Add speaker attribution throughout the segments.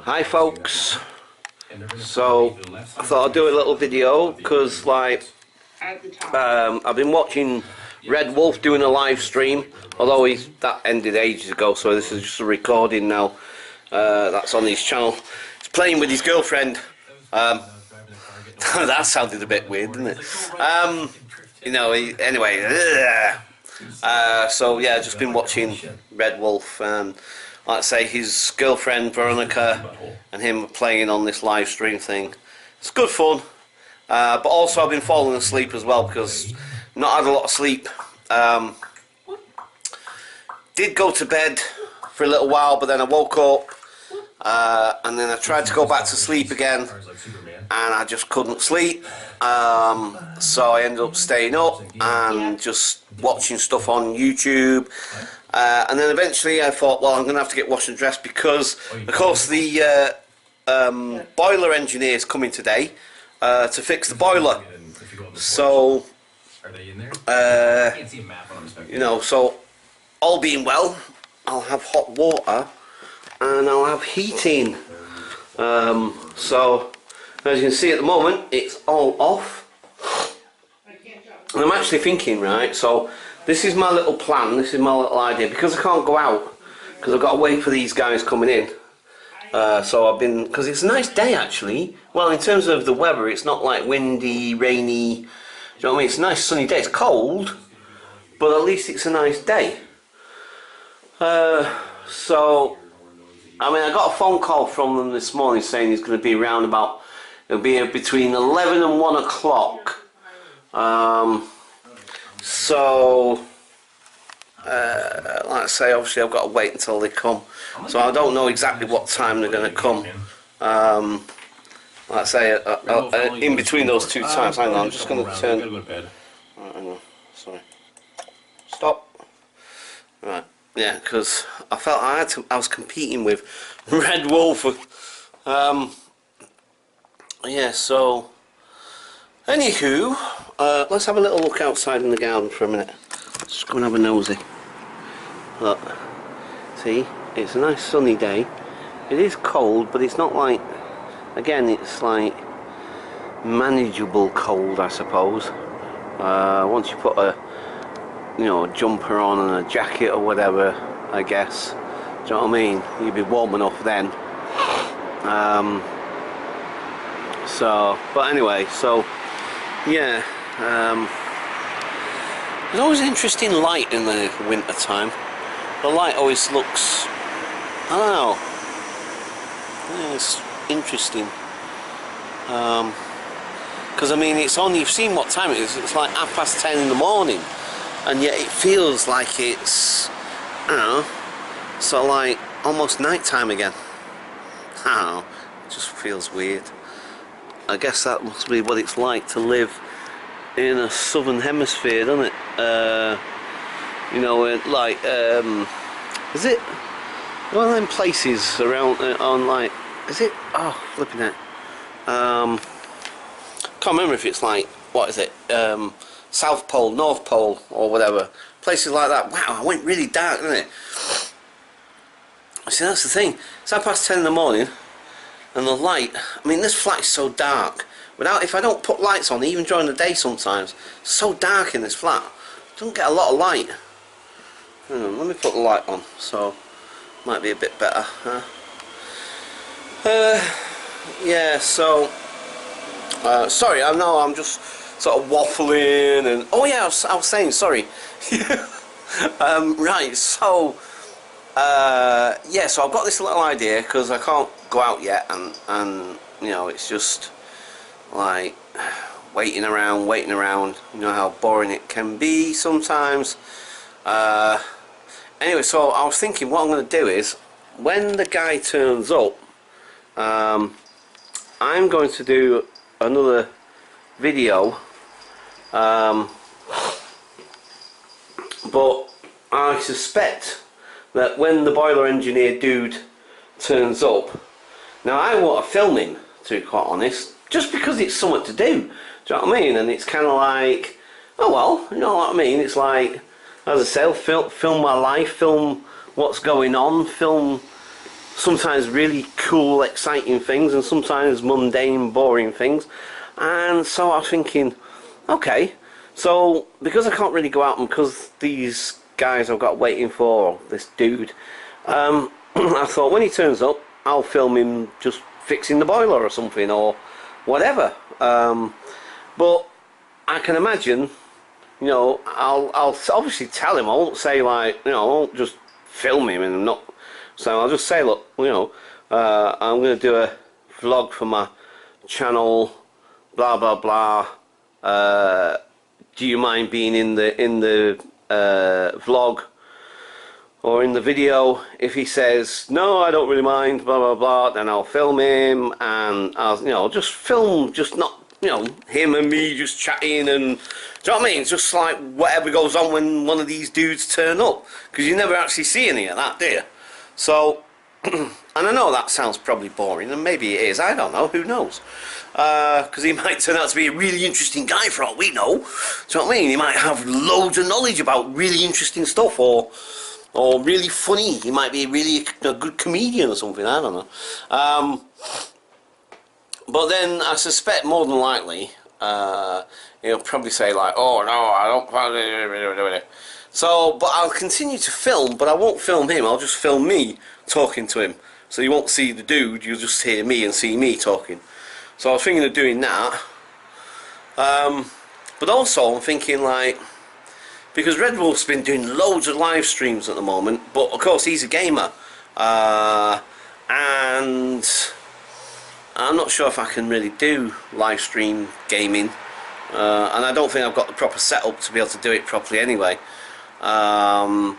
Speaker 1: Hi folks, so I thought I'd do a little video because like I've been watching Red Wolf doing a live stream, although that ended ages ago, so this is just a recording now. That's on his channel. He's playing with his girlfriend. That sounded a bit weird, didn't it? You know, anyway, so yeah, just been watching Red Wolf, and like I say, his girlfriend Veronica and him playing on this live stream thing. It's good fun, but also I've been falling asleep as well because I've not had a lot of sleep. Did go to bed for a little while, but then I woke up, and then I tried to go back to sleep again, and I just couldn't sleep. So I ended up staying up and just watching stuff on YouTube. And then eventually I thought, well, I'm going to have to get washed and dressed because, of course, the boiler engineer is coming today to fix the boiler. So, you know, so all being well, I'll have hot water and I'll have heating. So, as you can see at the moment, it's all off. And I'm actually thinking, right, so this is my little plan, this is my little idea, because I can't go out, because I've got to wait for these guys coming in. So I've been, because it's a nice day actually. Well, in terms of the weather, it's not like windy, rainy, do you know what I mean? It's a nice sunny day. It's cold, but at least it's a nice day. So, I mean, I got a phone call from them this morning saying he's going to be around about, it'll be between 11 and 1 o'clock. So, like I say, obviously I've got to wait until they come. So I don't know exactly what time they're going to come. Like I say, in between those two times, hang on, I'm just going to turn. Right, hang on, sorry. Stop. Right, yeah, because I felt I was competing with Red Wolf. Yeah, so. Anywho, let's have a little look outside in the garden for a minute. Just go and have a nosy. Look, see, it's a nice sunny day. It is cold, but it's not like, again, it's like manageable cold, I suppose. Once you put a, you know, a jumper on and a jacket or whatever, I guess. Do you know what I mean? You'd be warm enough then. So, but anyway, so. Yeah, there's always an interesting light in the winter time. The light always looks, I don't know, yeah, it's interesting. Because I mean, it's only, you've seen what time it is, it's like 10:30 in the morning, and yet it feels like it's, I don't know, sort of like almost night time again. I don't know, it just feels weird. I guess that must be what it's like to live in a southern hemisphere, doesn't it? You know, like, is it one of them places around on like, is it? Oh, flipping it. Can't remember if it's like, what is it? South Pole, North Pole, or whatever. Places like that. Wow, I went really dark, didn't it? See, that's the thing. It's 10:30 in the morning. And the light, I mean, this flat is so dark. If I don't put lights on, even during the day sometimes, it's so dark in this flat. I don't get a lot of light. Hang on, let me put the light on, so might be a bit better. Yeah, so, sorry, I know I'm just sort of waffling and, oh yeah, I was saying, sorry. Right, so, yeah, so I've got this little idea because I can't go out yet, and you know, it's just like waiting around, you know how boring it can be sometimes. Anyway, so I was thinking what I'm going to do is, when the guy turns up, I'm going to do another video, but I suspect that when the boiler engineer dude turns up, now I want to film him, to be quite honest, just because it's something to do. Do you know what I mean? And it's kind of like, oh well, you know what I mean? It's like, as I say, film my life, film what's going on, film sometimes really cool, exciting things, and sometimes mundane, boring things. And so I was thinking, okay, so because I can't really go out and because these guys I've got waiting for, this dude, I thought when he turns up, I'll film him just fixing the boiler or something or whatever. But I can imagine, you know, I'll obviously tell him. I won't say like, you know, I won't just film him and not. So I'll just say, look, you know, I'm going to do a vlog for my channel, blah blah blah. Do you mind being in the vlog or in the video? If he says no, I don't really mind, blah blah blah, then I'll film him, and I'll, you know, just film, just not, you know, him and me just chatting, and do you know what I mean? It's just like whatever goes on when one of these dudes turn up, because you never actually see any of that, do you? So, and I know that sounds probably boring, and maybe it is, I don't know, who knows? Because he might turn out to be a really interesting guy for all we know. Do you know what I mean? He might have loads of knowledge about really interesting stuff, or really funny. He might be really a good comedian or something, I don't know. But then I suspect more than likely, he'll probably say like, oh no, I don't. So, but I'll continue to film, but I won't film him, I'll just film me talking to him. So you won't see the dude, you'll just hear me and see me talking. So I was thinking of doing that. But also I'm thinking like, because Red Wolf's been doing loads of live streams at the moment, but of course he's a gamer. And I'm not sure if I can really do live stream gaming. And I don't think I've got the proper setup to be able to do it properly anyway. But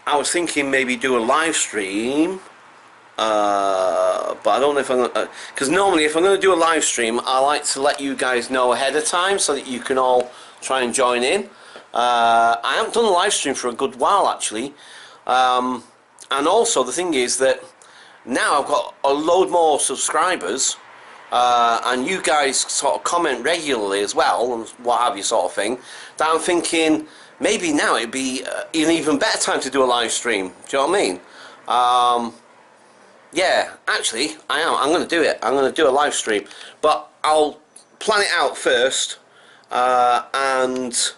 Speaker 1: I was thinking maybe do a live stream, but I don't know if I'm gonna, because normally if I'm going to do a live stream, I like to let you guys know ahead of time so that you can all try and join in. I haven't done a live stream for a good while actually, and also the thing is that now I've got a load more subscribers, and you guys sort of comment regularly as well and what have you, sort of thing, that I'm thinking maybe now it'd be an even better time to do a live stream. Do you know what I mean? Yeah, actually I am. I'm going to do it. I'm going to do a live stream, but I'll plan it out first, and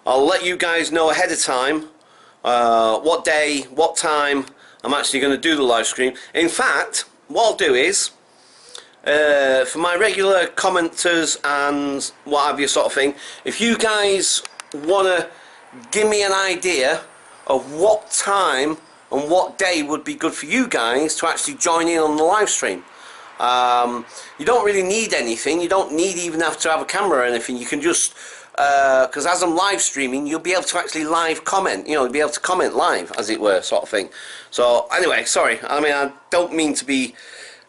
Speaker 1: I'll let you guys know ahead of time what day, what time I'm actually going to do the live stream. In fact, what I'll do is, for my regular commenters and what have you sort of thing, if you guys want to give me an idea of what time and what day would be good for you guys to actually join in on the live stream. You don't really need anything, you don't need even have to have a camera or anything, you can just, because as I'm live streaming, you'll be able to actually live comment, you know, you'll be able to comment live, as it were, sort of thing. So, anyway, sorry, I mean, I don't mean to be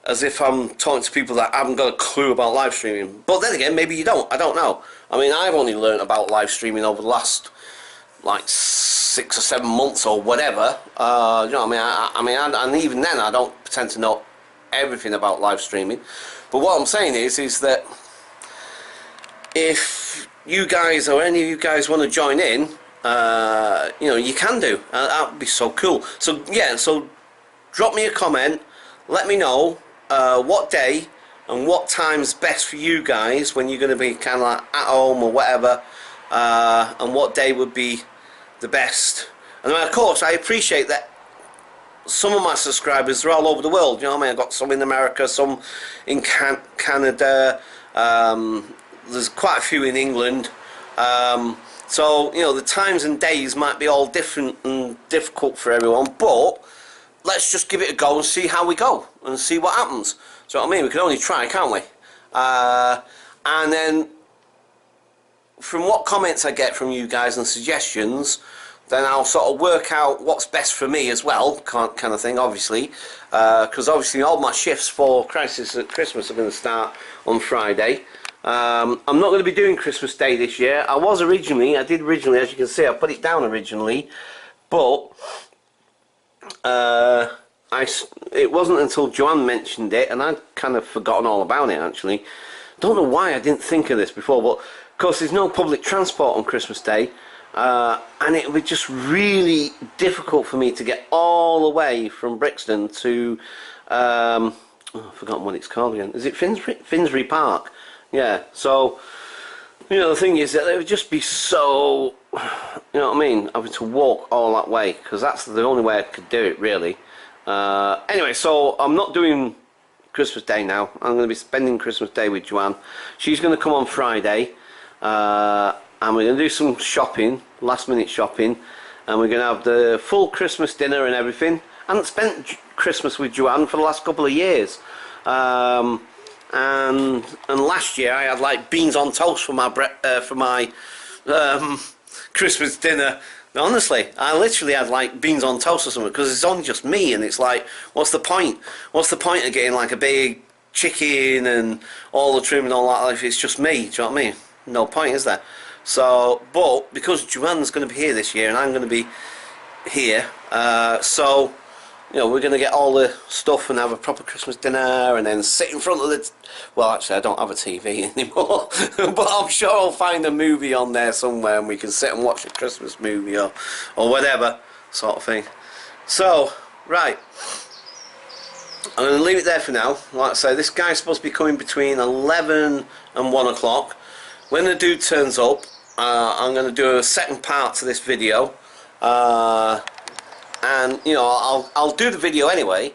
Speaker 1: as if I'm talking to people that haven't got a clue about live streaming, but then again, maybe you don't, I don't know. I mean, I've only learned about live streaming over the last, like, 6 or 7 months or whatever, you know what I mean, and even then, I don't pretend to know everything about live streaming. But what I'm saying is that if you guys or any of you guys want to join in, you know, you can do. That would be so cool. So yeah, so drop me a comment, let me know what day and what time's best for you guys when you're going to be kind of like at home or whatever, and what day would be the best. And of course I appreciate that some of my subscribers are all over the world, you know what I mean? I've got some in America, some in Canada, there's quite a few in England, so, you know, the times and days might be all different and difficult for everyone, but let's just give it a go and see how we go, and see what happens. So, what I mean, we can only try, can't we? And then, from what comments I get from you guys and suggestions, then I'll sort of work out what's best for me as well, kind of thing, obviously, because obviously all my shifts for Crisis at Christmas are going to start on Friday. I'm not going to be doing Christmas Day this year. I did originally, as you can see, I put it down originally, but it wasn't until Joanne mentioned it, and I'd kind of forgotten all about it, actually. Don't know why I didn't think of this before, but of course there's no public transport on Christmas Day, and it would be just really difficult for me to get all the way from Brixton to I've forgotten what it's called again. Is it Finsbury Park? Yeah. So the thing is that it would just be so, what I mean, having to walk all that way, because that's the only way I could do it, really. Anyway, so I'm not doing Christmas Day now. I'm going to be spending Christmas Day with Joanne. She's going to come on Friday, and we're going to do some shopping, last minute shopping, and we're going to have the full Christmas dinner and everything. I haven't spent Christmas with Joanne for the last couple of years. And last year I had like beans on toast for my Christmas dinner. Honestly, I literally had like beans on toast or something, because it's only just me, and it's like, what's the point? What's the point of getting like a big chicken and all the trim and all that if it's just me? Do you know what I mean? No point, is there? So, but because Joanne's going to be here this year and I'm going to be here, so we're going to get all the stuff and have a proper Christmas dinner, and then sit in front of the... Well, actually, I don't have a TV anymore, but I'm sure I'll find a movie on there somewhere, and we can sit and watch a Christmas movie or whatever sort of thing. So, right. I'm going to leave it there for now. Like I say, this guy's supposed to be coming between 11 and 1 o'clock. When the dude turns up, I'm going to do a second part to this video. And I'll do the video anyway,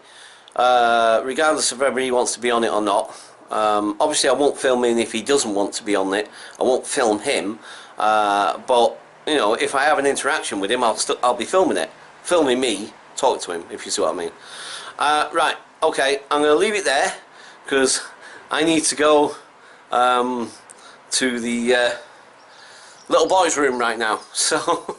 Speaker 1: regardless of whether he wants to be on it or not. Obviously I won't film him if he doesn't want to be on it. I won't film him, but if I have an interaction with him, I'll be filming it, filming me talk to him, if you see what I mean. Right, okay, I'm going to leave it there because I need to go to the little boy's room right now, so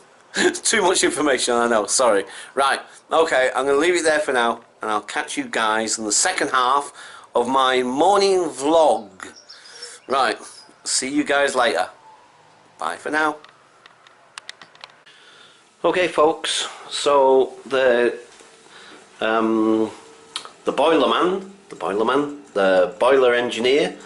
Speaker 1: too much information, I know, sorry. Right, okay, I'm going to leave it there for now, and I'll catch you guys in the second half of my morning vlog. Right, see you guys later. Bye for now. Okay folks, so the boiler engineer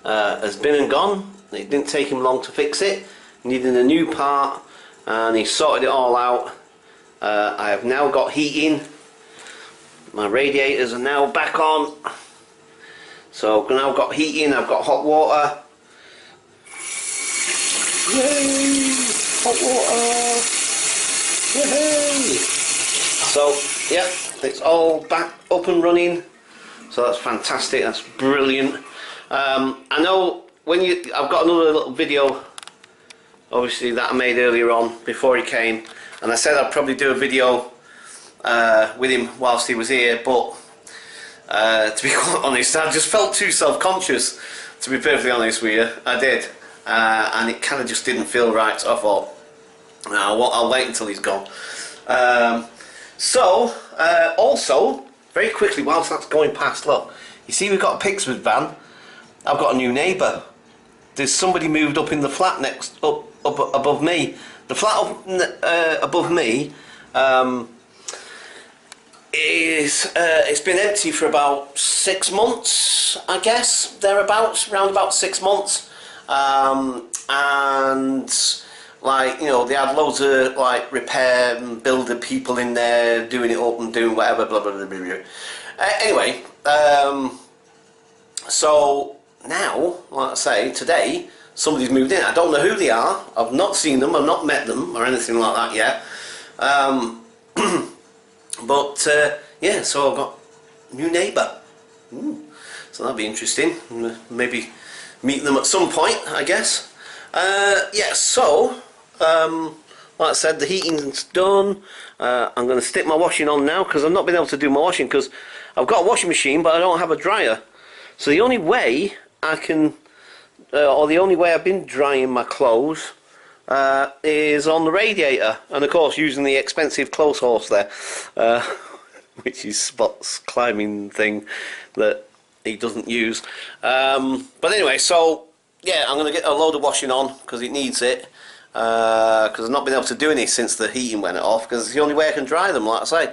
Speaker 1: has been and gone. It didn't take him long to fix it. Needed a new part, and he sorted it all out. I have now got heating. My radiators are now back on. So I've now got heating, I've got hot water. Yay! Hot water! Yay! So, yeah, it's all back up and running. So that's fantastic, that's brilliant. I know I've got another little video, obviously, that I made earlier on before he came, and I said I'd probably do a video with him whilst he was here, but to be quite honest, I just felt too self-conscious, to be perfectly honest with you. I did, and it kind of just didn't feel right, so I thought, no, I'll wait until he's gone. Also, very quickly, whilst that's going past, look, you see we've got a Pixford van. I've got a new neighbour. There's somebody moved up in the flat up above me. The flat up above me it's been empty for about 6 months, I guess, thereabouts, around about 6 months, and like they had loads of like repair and builder people in there doing it up and doing whatever, blah blah blah blah, blah. Anyway, so now, like I say, today somebody's moved in. I don't know who they are. I've not seen them. I've not met them or anything like that yet. But yeah, so I've got a new neighbour. So that'll be interesting. Maybe meet them at some point, I guess. Yeah, so like I said, the heating's done. I'm going to stick my washing on now because I've not been able to do my washing because I've got a washing machine but I don't have a dryer. So the only way I can, or the only way I've been drying my clothes is on the radiator, and of course using the expensive clothes horse there, which is Spot's climbing thing that he doesn't use. But anyway, so yeah, I'm going to get a load of washing on because it needs it, because I've not been able to do any since the heating went off, because it's the only way I can dry them, like I say.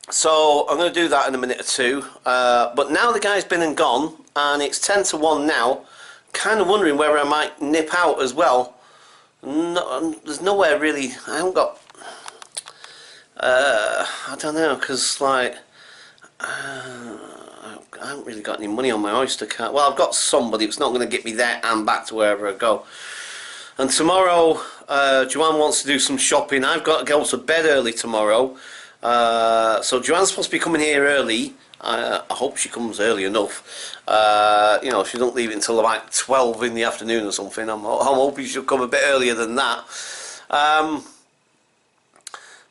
Speaker 1: So I'm going to do that in a minute or two, but now the guy's been and gone and it's 10 to 1 now, kind of wondering whether I might nip out as well No, there's nowhere really. I haven't got. I don't know, because like I haven't really got any money on my Oyster card. Well, I've got some, but it's not going to get me there and back to wherever I go. And tomorrow, Joanne wants to do some shopping. I've got to go to bed early tomorrow. So Joanne's supposed to be coming here early. I hope she comes early enough. You know, she don't leave it until about 12 in the afternoon or something. I'm hoping she'll come a bit earlier than that.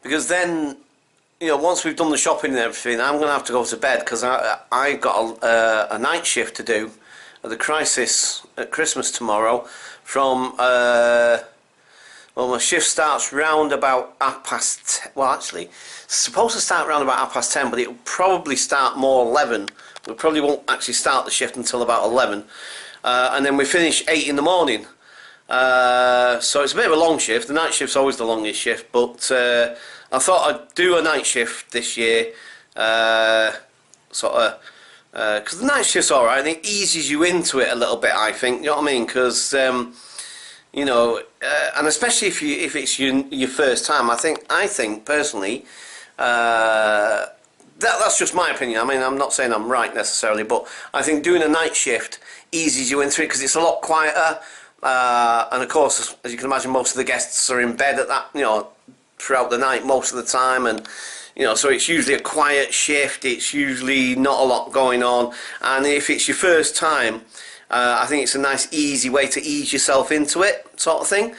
Speaker 1: Because then, you know, once we've done the shopping and everything, I'm going to have to go to bed because I got a night shift to do at the Crisis at Christmas tomorrow from, well, my shift starts round about 10. Well, actually, it's supposed to start round about 10:30, but it'll probably start more 11. We probably won't actually start the shift until about 11. And then we finish 8 in the morning. So it's a bit of a long shift. The night shift's always the longest shift, but I thought I'd do a night shift this year, sort of, because the night shift's alright and it eases you into it a little bit, I think, you know what I mean, because you know, and especially if it's your first time, I think personally, that's just my opinion. I mean, I'm not saying I'm right necessarily, but I think doing a night shift eases you into it because it's a lot quieter, and of course, as you can imagine, most of the guests are in bed at that, you know, throughout the night most of the time, and you know, so it's usually a quiet shift. It's usually not a lot going on, and if it's your first time, I think it's a nice easy way to ease yourself into it, sort of thing.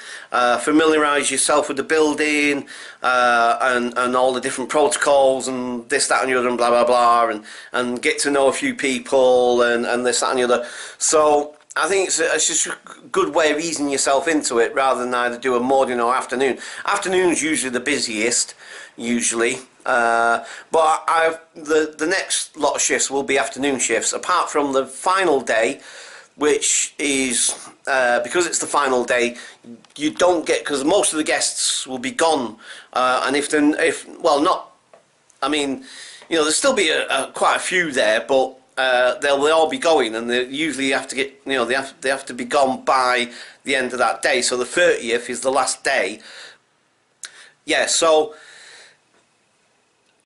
Speaker 1: Familiarise yourself with the building, and all the different protocols and this, that and the other and blah blah blah, and get to know a few people and this, that and the other. So I think it's just a good way of easing yourself into it rather than either do a morning or afternoon. Afternoon's usually the busiest, usually. But the next lot of shifts will be afternoon shifts, apart from the final day, which is, because it's the final day, you don't get, because most of the guests will be gone, and well, not, I mean, you know, there'll still be quite a few there, but they'll all be going, and they usually have to get, you know, they have to be gone by the end of that day. So the 30th is the last day. Yeah, so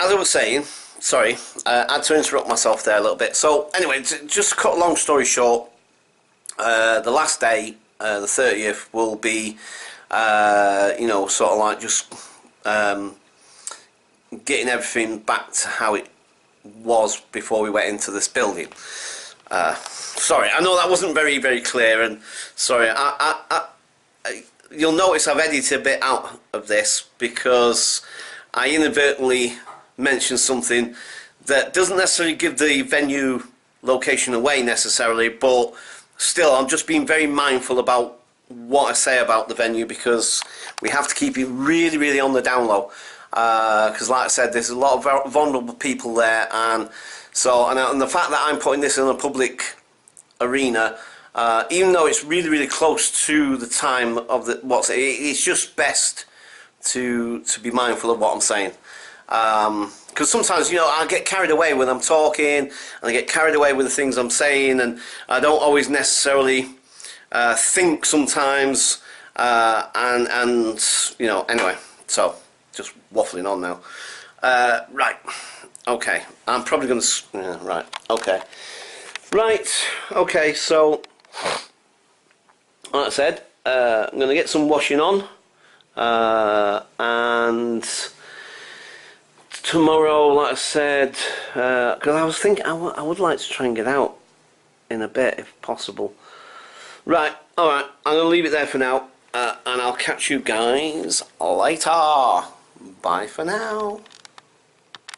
Speaker 1: as I was saying, sorry, I had to interrupt myself there a little bit. So anyway, just to cut a long story short, the last day, the 30th, will be, you know, sort of like just getting everything back to how it was before we went into this building. Sorry, I know that wasn't very, very clear, and sorry, you'll notice I've edited a bit out of this because I inadvertently mentioned something that doesn't necessarily give the venue location away necessarily, but still I'm just being very mindful about what I say about the venue because we have to keep it really, really on the down low. Because like I said, there's a lot of vulnerable people there, and so and the fact that I'm putting this in a public arena, even though it's really, really close to the time of it's just best to be mindful of what I'm saying. Because sometimes, you know, I get carried away when I'm talking, and I get carried away with the things I'm saying, and I don't always necessarily think sometimes, and you know, anyway, so just waffling on now. Right, okay, I'm probably going to, right, okay, so, like I said, I'm going to get some washing on, and tomorrow, like I said, because I was thinking I would like to try and get out in a bit if possible. Right, alright, I'm going to leave it there for now, and I'll catch you guys later. Bye for now.